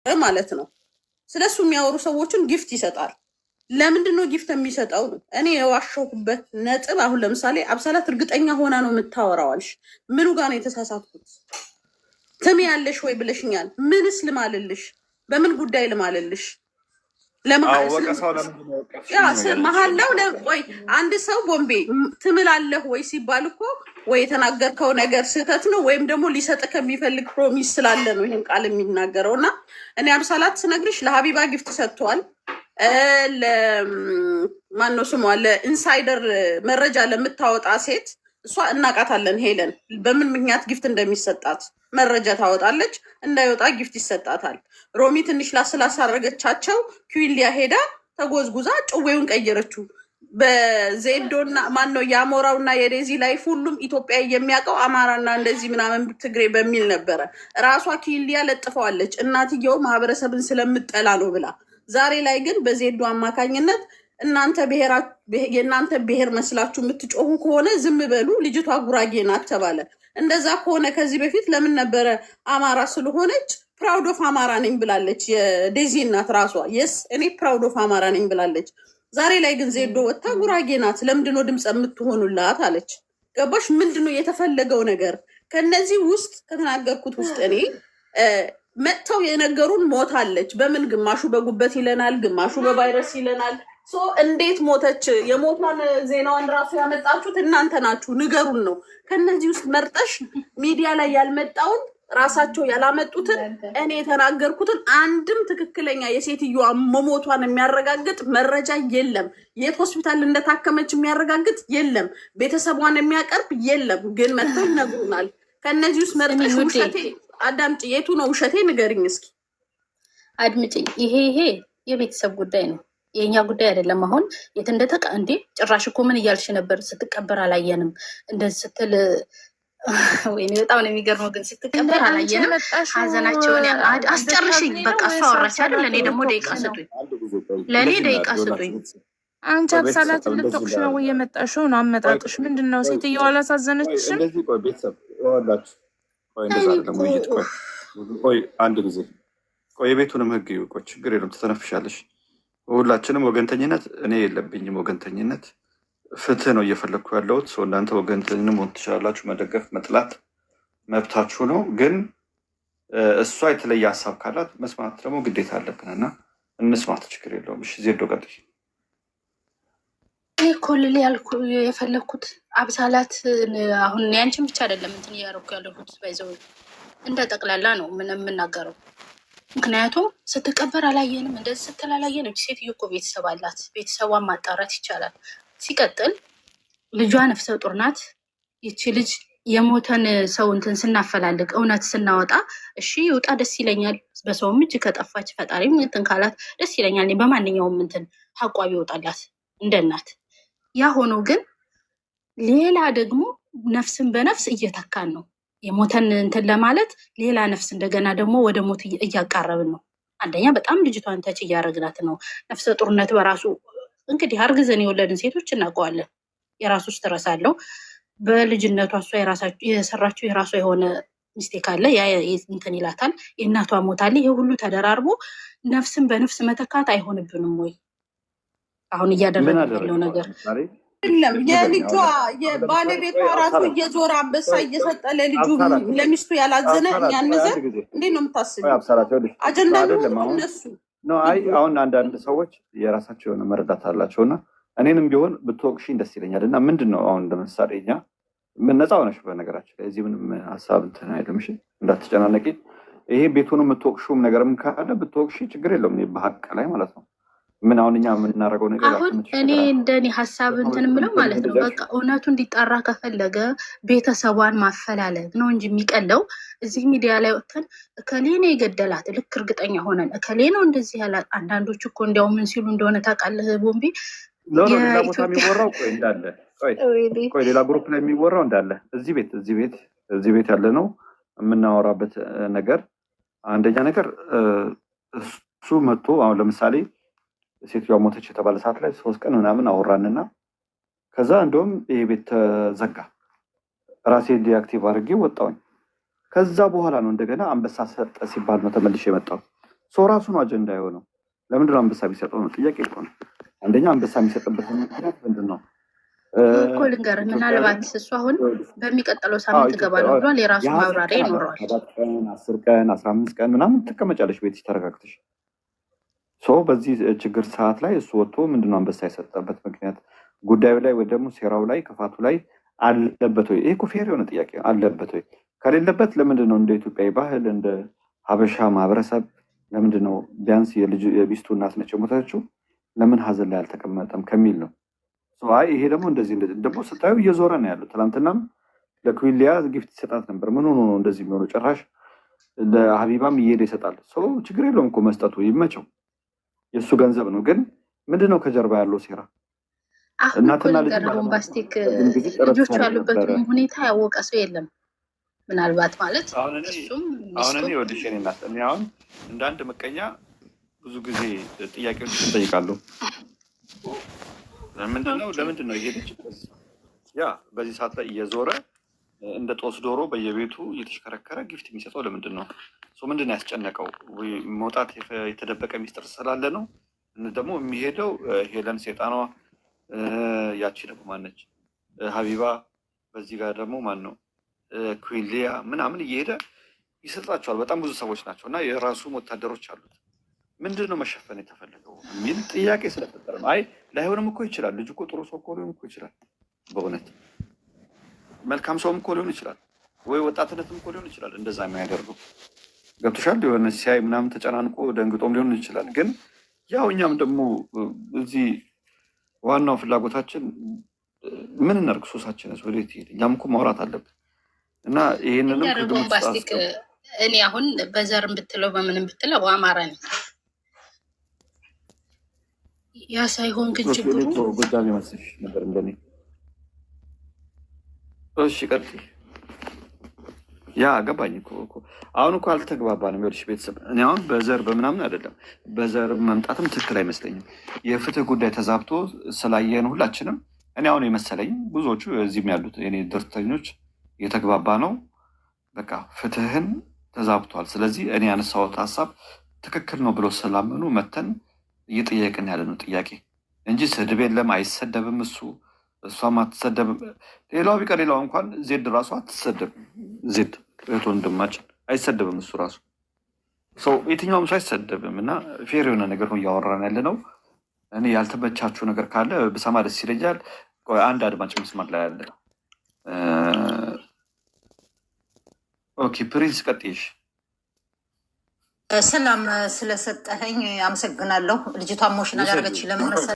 ማለት ነው። ስለሱ የሚያወሩ ሰዎችን ጊፍት ይሰጣል። ለምንድን ነው ጊፍት የሚሰጠው? እኔ የዋሸሁበት ነጥብ አሁን ለምሳሌ አብሳላት እርግጠኛ ሆና ነው የምታወራዋልሽ። ምኑ ጋር ነው የተሳሳትኩት? ትም ያለሽ ወይ ብለሽኛል። ምንስ ልማልልሽ? በምን ጉዳይ ልማልልሽ? መሀላው ወይ አንድ ሰው ቦምቤ ትምላለህ ወይ ሲባል እኮ ወይ የተናገርከው ነገር ስህተት ነው ወይም ደግሞ ሊሰጥ ከሚፈልግ ፕሮሚስ ስላለ ነው ይህን ቃል የሚናገረው። እና እኔ አብሳላት ስነግርሽ ለሀቢባ ጊፍት ሰጥቷል። ማነው ስሟ ለኢንሳይደር መረጃ ለምታወጣ ሴት እሷ እናቃታለን። ሄለን በምን ምክንያት ጊፍት እንደሚሰጣት መረጃ ታወጣለች። እንዳይወጣ ጊፍት ይሰጣታል። ሮሚ ትንሽ ላስላሳረገቻቸው ኪዊሊያ ሄዳ ተጎዝጉዛ ጭዌውን ቀየረችው። በዜዶና ማነው የአሞራውና የዴዚ ላይፍ ሁሉም ኢትዮጵያ የሚያውቀው አማራና እንደዚህ ምናምን ትግሬ በሚል ነበረ። ራሷ ኪዊሊያ ለጥፈዋለች። እናትየው ማህበረሰብን ስለምጠላ ነው ብላ። ዛሬ ላይ ግን በዜዶ አማካኝነት የእናንተ ብሔር መስላችሁ የምትጮሁ ከሆነ ዝም በሉ፣ ልጅቷ ጉራጌ ናት ተባለ። እንደዛ ከሆነ ከዚህ በፊት ለምን ነበረ አማራ ስለሆነች ፕራውድ ኦፍ አማራ ነኝ ብላለች። የዴዚ እናት ራሷ የስ እኔ ፕራውድ ኦፍ አማራ ነኝ ብላለች። ዛሬ ላይ ግን ዜዶ ወጥታ ጉራጌ ናት ለምንድነው ድምፅ የምትሆኑላት አለች። ገባሽ? ምንድነው የተፈለገው ነገር? ከነዚህ ውስጥ ከተናገርኩት ውስጥ እኔ መጥተው የነገሩን ሞታለች። በምን ግማሹ በጉበት ይለናል፣ ግማሹ በቫይረስ ይለናል። እንዴት ሞተች? የሞቷን ዜናዋን ራሱ ያመጣችሁት እናንተ ናችሁ፣ ንገሩን ነው። ከነዚህ ውስጥ መርጠሽ ሚዲያ ላይ ያልመጣውን ራሳቸው ያላመጡትን እኔ የተናገርኩትን አንድም ትክክለኛ የሴትዮዋ መሞቷን የሚያረጋግጥ መረጃ የለም። የት ሆስፒታል እንደታከመች የሚያረጋግጥ የለም። ቤተሰቧን የሚያቀርብ የለም። ግን መጥተው ይነግሩናል። ከነዚህ ውስጥ መርጠሽ ውሸቴ አዳምጪ፣ የቱ ነው ውሸቴ ንገሪኝ እስኪ። አድምጪኝ። ይሄ የቤተሰብ ጉዳይ ነው፣ የእኛ ጉዳይ አይደለም። አሁን የት እንደተቃ እንዴ ጭራሽ እኮ ምን እያልሽ ነበር? ስትቀበር አላየንም እንደዚህ ስትል ወይኔ በጣም ነው የሚገርመው። ግን ስትቀበር አላየንም። ሀዘናቸውን አስጨርሽኝ። በቃ እሷ አወራች አይደል? ለእኔ ደግሞ ደቂቃ ስጡኝ፣ ለእኔ ደቂቃ ስጡኝ። አንቺ አብሳላት ልትወቅሽ ነው ወይ የመጣሽው? ነው አመጣጥሽ ምንድን ነው? ሴትዮዋ አላሳዘነችሽም? ቆይ አንድ ጊዜ ቆይ፣ የቤቱንም ህግ ቆይ፣ ችግር የለም ትተነፍሻለሽ። ሁላችንም ወገንተኝነት እኔ የለብኝም ወገንተኝነት፣ ፍትህ ነው እየፈለግኩ ያለሁት። ሰው እናንተ ወገንተኝንም ሆን ትችላላችሁ፣ መደገፍ መጥላት መብታችሁ ነው። ግን እሷ የተለየ ሀሳብ ካላት መስማት ደግሞ ግዴታ አለብን እና እንስማት፣ ችግር የለውም። እሺ ዜዶ ቀጥይ። እኔ እኮ ልል ያልኩ የፈለግኩት አብሳላት አሁን ያንቺን ብቻ አይደለም እንትን እያደረኩ ያለሁት ባይዘው እንደ ጠቅላላ ነው ምን የምናገረው። ምክንያቱም ስትቀበር አላየንም እንደዚህ ስትል አላየንም። ሴትዮ እኮ ቤተሰብ አላት፣ ቤተሰቧን ማጣራት ይቻላል። ሲቀጥል ልጇ ነፍሰ ጡር ናት። ይቺ ልጅ የሞተን ሰው እንትን ስናፈላልግ እውነት ስናወጣ እሺ ይውጣ ደስ ይለኛል። በሰውም እጅ ከጠፋች ፈጣሪም እንትን ካላት ደስ ይለኛል። በማንኛውም እንትን ሀቋ ቢወጣላት እንደ እናት። ያ ሆኖ ግን ሌላ ደግሞ ነፍስን በነፍስ እየተካን ነው። የሞተን እንትን ለማለት ሌላ ነፍስ እንደገና ደግሞ ወደ ሞት እያቃረብን ነው። አንደኛ በጣም ልጅቷን ተች እያደረግናት ነው። ነፍሰ ጡርነት በራሱ እንግዲህ አርግዘን የወለድን ሴቶች እናውቀዋለን። የራሱ ስትረስ አለው። በልጅነቷ እሷ የሰራችው የራሷ የሆነ ሚስቴክ አለ። ያ እንትን ይላታል። የእናቷ ሞት አለ። ይሄ ሁሉ ተደራርቦ ነፍስን በነፍስ መተካት አይሆንብንም ወይ? አሁን እያደረግን ያለው ነገር የለም። የልጇ የባለቤቷ ራሱ እየዞረ አንበሳ እየሰጠ ለልጁ ለሚስቱ ያላዘነ ያንዘር እንዴት ነው የምታስቢው? አጀንዳ ነው እነሱ ነው። አይ አሁን አንዳንድ ሰዎች የራሳቸው የሆነ መረዳት አላቸው እና እኔንም ቢሆን ብትወቅሽኝ ደስ ይለኛል። እና ምንድን ነው አሁን ለምሳሌ እኛ ነፃ ሆነሽ በነገራችን ላይ እዚህ ምንም ሀሳብ እንትን አይልም። እሺ እንዳትጨናነቂ። ይሄ ቤቱን የምትወቅሹም ነገርም ካለ ብትወቅሺ ችግር የለውም በሀቅ ላይ ማለት ነው። ምን አሁን እኛ የምናደርገው ነገር አሁን እኔ እንደኔ ሀሳብ እንትን የምለው ማለት ነው በቃ እውነቱ እንዲጣራ ከፈለገ ቤተሰቧን ማፈላለግ ነው እንጂ የሚቀለው እዚህ ሚዲያ ላይ ወጥተን እከሌ ነው የገደላት ልክ እርግጠኛ ሆነን እከሌ ነው እንደዚህ ያላት። አንዳንዶች እኮ እንዲያው ምን ሲሉ እንደሆነ ታውቃለህ ቦምቢ? ሌላ ቦታ የሚወራው ቆይ ሌላ ግሩፕ ላይ የሚወራው እንዳለ እዚህ ቤት ያለ ነው የምናወራበት ነገር። አንደኛ ነገር እሱ መጥቶ አሁን ለምሳሌ ሴትዮዋ ሞተች የተባለ ሰዓት ላይ 3 ቀን ምናምን አወራንና ከዛ እንደውም ይሄ ቤት ተዘጋ። ራሴ ዲአክቲቭ አድርጌ ወጣሁኝ። ከዛ በኋላ ነው እንደገና አንበሳ ሰጠ ሲባል ነው ተመልሼ የመጣው። ሰው ራሱ ነው አጀንዳ የሆነው። ለምንድን ነው አንበሳ ቢሰጠው ነው ጥያቄ ነው። አንደኛ አንበሳ የሚሰጥበት ምክንያት ምንድን ነው እኮ ልንገርህ። ምናልባት እሱ አሁን በሚቀጥለው ሳምንት እገባለሁ ብሏል። የራሱ ማብራሪያ ይኖረዋል። 7 ቀን 10 ቀን 15 ቀን ምናምን ትቀመጫለሽ ቤት ተረጋግተሽ። ሰው በዚህ ችግር ሰዓት ላይ እሱ ወጥቶ ምንድነው አንበሳ የሰጠበት ምክንያት ጉዳዩ ላይ ወይ ደግሞ ሴራው ላይ ክፋቱ ላይ አለበት ወይ? ይሄ እኮ ፌር የሆነ ጥያቄ አለበት ወይ? ከሌለበት ለምንድን ነው እንደ ኢትዮጵያዊ ባህል እንደ ሀበሻ ማህበረሰብ ለምንድን ነው ቢያንስ የሚስቱ እናት ነች የሞተችው ለምን ሀዘን ላይ አልተቀመጠም ከሚል ነው። አይ ይሄ ደግሞ እንደዚህ ደግሞ ስታዩ እየዞረ ነው ያለው። ትናንትናም ለኩዊሊያ ጊፍት ይሰጣት ነበር። ምን ሆኖ ነው እንደዚህ የሚሆነው? ጭራሽ ለሀቢባም እየሄደ ይሰጣል። ሰው ችግር የለውም እኮ መስጠቱ ይመቸው፣ የእሱ ገንዘብ ነው። ግን ምንድነው ከጀርባ ያለው ሴራ? እናትና ልጅ ቦምባስቲክ ልጆቹ ያሉበትን ሁኔታ ያወቀ ሰው የለም። ምናልባት ማለት እሱም አሁን እኔ ወድሽ እኔ እናት እኔ አሁን እንደ አንድ ምቀኛ ብዙ ጊዜ ጥያቄዎች እጠይቃለሁ። ለምንድን ነው ይሄ ልጅ ያ በዚህ ሰዓት ላይ እየዞረ እንደ ጦስ ዶሮ በየቤቱ እየተሽከረከረ ጊፍት የሚሰጠው ለምንድን ነው? ምንድን ነው ያስጨነቀው? መውጣት የተደበቀ ሚስጥር ስላለ ነው? ደግሞ የሚሄደው ሄለን ሴጣኗ፣ ያቺ ደግሞ ማነች ሀቢባ፣ በዚህ ጋር ደግሞ ማን ነው ኩዊሊያ ምናምን እየሄደ ይሰጣቸዋል። በጣም ብዙ ሰዎች ናቸው እና የራሱም ወታደሮች አሉት። ምንድን ነው መሸፈን የተፈለገው የሚል ጥያቄ ስለፈጠረ ነው። አይ ላይሆንም እኮ ይችላል። ልጅ እኮ ጥሩ ሰው እኮ ሊሆን እኮ ይችላል። በእውነት መልካም ሰውም እኮ ሊሆን ይችላል። ወይ ወጣትነትም እኮ ሊሆን ይችላል። እንደዛ የሚያደርገው ገብቶሻል። የሆነ ሲያይ ምናምን ተጨናንቆ ደንግጦም ሊሆን ይችላል። ግን ያው እኛም ደግሞ እዚህ ዋናው ፍላጎታችን ምን እናድርግ፣ ሱሳችንስ ወዴት ይሄድ? እኛም እኮ ማውራት አለብን እና ይህንንም ቦምባስቲክ እኔ አሁን በዘርም ብትለው በምንም ብትለው አማራ ነኝ። ያ ሳይሆን ግን ችግሩ ጎጃም ይመስልሽ ነበር እንደኔ። እሺ ቀጥይ። ያ ገባኝ እኮ አሁን እኮ አልተግባባንም። ይኸውልሽ ቤተሰብ እኔ አሁን በዘር በምናምን አይደለም፣ በዘር መምጣትም ትክክል አይመስለኝም። የፍትህ ጉዳይ ተዛብቶ ስላየን ሁላችንም እኔ አሁን የመሰለኝ ብዙዎቹ እዚህም ያሉት የኔ ድርተኞች የተግባባ ነው። በቃ ፍትህን ተዛብቷል። ስለዚህ እኔ ያነሳሁት ሀሳብ ትክክል ነው ብሎ ስላመኑ መተን እየጠየቅን ያለ ነው ጥያቄ እንጂ ስድብ የለም። አይሰደብም እሱ እሷም አትሰደብም። ሌላው ቢቀር ሌላው እንኳን ዜድ ራሱ አትሰደብም። ዜድ እህት ወንድማችን አይሰደብም እሱ ራሱ ሰው የትኛውም ሰው አይሰደብም። እና ፌር የሆነ ነገር ነው እያወራን ያለ ነው። እኔ ያልተመቻችሁ ነገር ካለ ብሰማ ደስ ይለኛል። አንድ አድማጭ መስመር ላይ ያለ ኦኬ ፕሪንስ ቀጥይሽ። ሰላም ስለሰጠኸኝ አመሰግናለሁ። ልጅቷ ሞሽን አላደረገች ለምን መሰለህ?